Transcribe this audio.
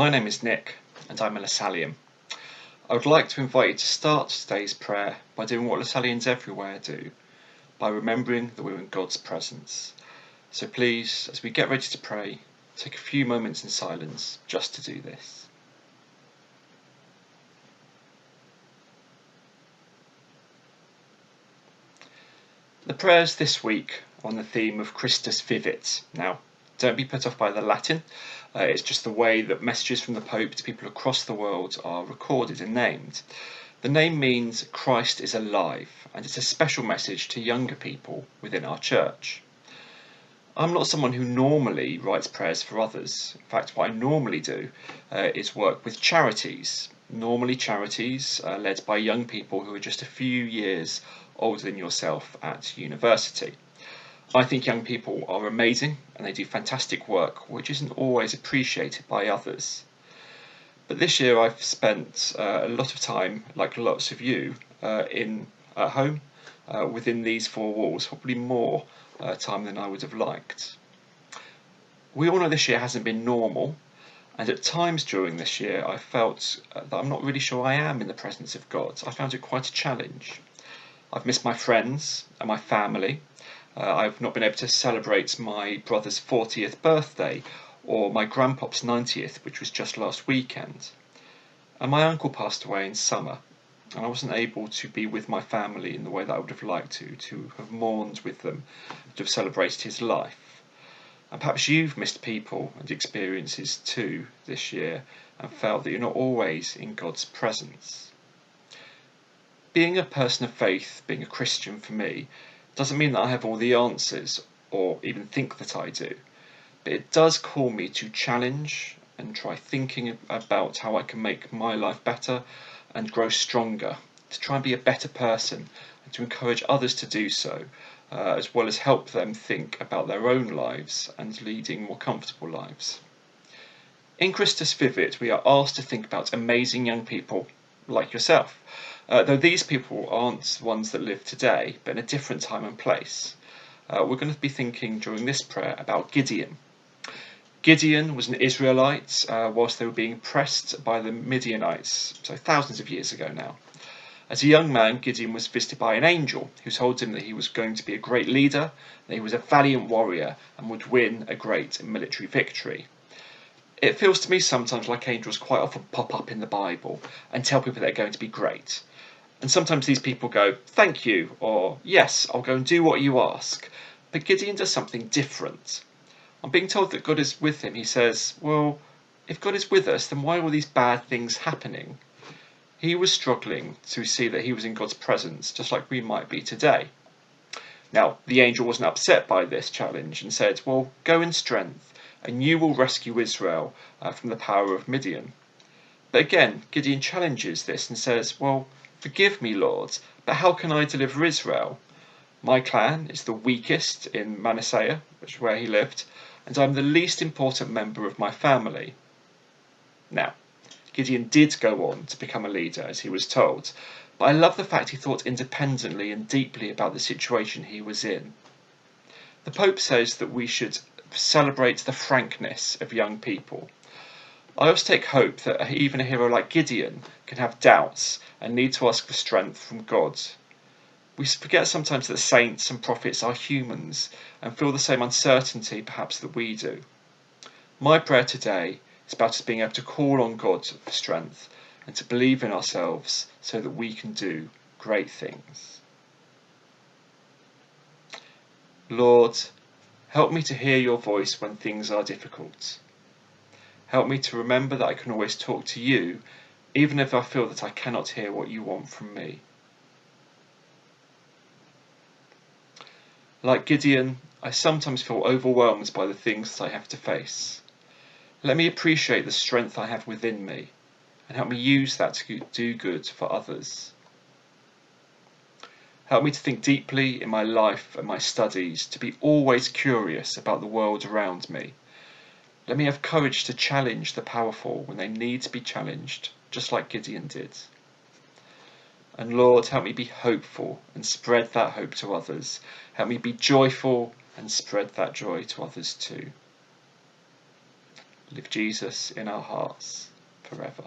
My name is Nick and I'm a Lasallian. I would like to invite you to start today's prayer by doing what Lasallians everywhere do, by remembering that we're in God's presence. So please, as we get ready to pray, take a few moments in silence just to do this. The prayers this week are on the theme of Christus Vivit. Now, don't be put off by the Latin, it's just the way that messages from the Pope to people across the world are recorded and named. The name means Christ is alive, and it's a special message to younger people within our church. I'm not someone who normally writes prayers for others. In fact, what I normally do is work with charities, normally charities led by young people who are just a few years older than yourself at university. I think young people are amazing and they do fantastic work which isn't always appreciated by others. But this year I've spent a lot of time, like lots of you, at home within these four walls, probably more time than I would have liked. We all know this year hasn't been normal, and at times during this year I felt that I'm not really sure I am in the presence of God. I found it quite a challenge. I've missed my friends and my family. I've not been able to celebrate my brother's 40th birthday or my grandpop's 90th, which was just last weekend. And my uncle passed away in summer, and I wasn't able to be with my family in the way that I would have liked to have mourned with them, to have celebrated his life. And perhaps you've missed people and experiences too this year and felt that you're not always in God's presence. Being a person of faith, being a Christian for me, doesn't mean that I have all the answers or even think that I do, but it does call me to challenge and try thinking about how I can make my life better and grow stronger, to try and be a better person and to encourage others to do so, as well as help them think about their own lives and leading more comfortable lives. In Christus Vivit, we are asked to think about amazing young people like yourself, though these people aren't the ones that live today, but in a different time and place. We're going to be thinking during this prayer about Gideon. Gideon was an Israelite whilst they were being pressed by the Midianites, so thousands of years ago now. As a young man, Gideon was visited by an angel who told him that he was going to be a great leader, that he was a valiant warrior and would win a great military victory. It feels to me sometimes like angels quite often pop up in the Bible and tell people they're going to be great. And sometimes these people go, "Thank you," or "Yes, I'll go and do what you ask." But Gideon does something different. I'm being told that God is with him. He says, well, if God is with us, then why are all these bad things happening? He was struggling to see that he was in God's presence, just like we might be today. Now, the angel wasn't upset by this challenge and said, well, go in strength, and you will rescue Israel from the power of Midian. But again, Gideon challenges this and says, well, forgive me, Lord, but how can I deliver Israel? My clan is the weakest in Manasseh, which is where he lived, and I'm the least important member of my family. Now, Gideon did go on to become a leader, as he was told, but I love the fact he thought independently and deeply about the situation he was in. The Pope says that we should celebrate the frankness of young people. I also take hope that even a hero like Gideon can have doubts and need to ask for strength from God. We forget sometimes that saints and prophets are humans and feel the same uncertainty perhaps that we do. My prayer today is about us being able to call on God for strength and to believe in ourselves so that we can do great things. Lord, help me to hear your voice when things are difficult. Help me to remember that I can always talk to you, even if I feel that I cannot hear what you want from me. Like Gideon, I sometimes feel overwhelmed by the things that I have to face. Let me appreciate the strength I have within me and help me use that to do good for others. Help me to think deeply in my life and my studies, to be always curious about the world around me. Let me have courage to challenge the powerful when they need to be challenged, just like Gideon did. And Lord, help me be hopeful and spread that hope to others. Help me be joyful and spread that joy to others too. Live Jesus in our hearts forever.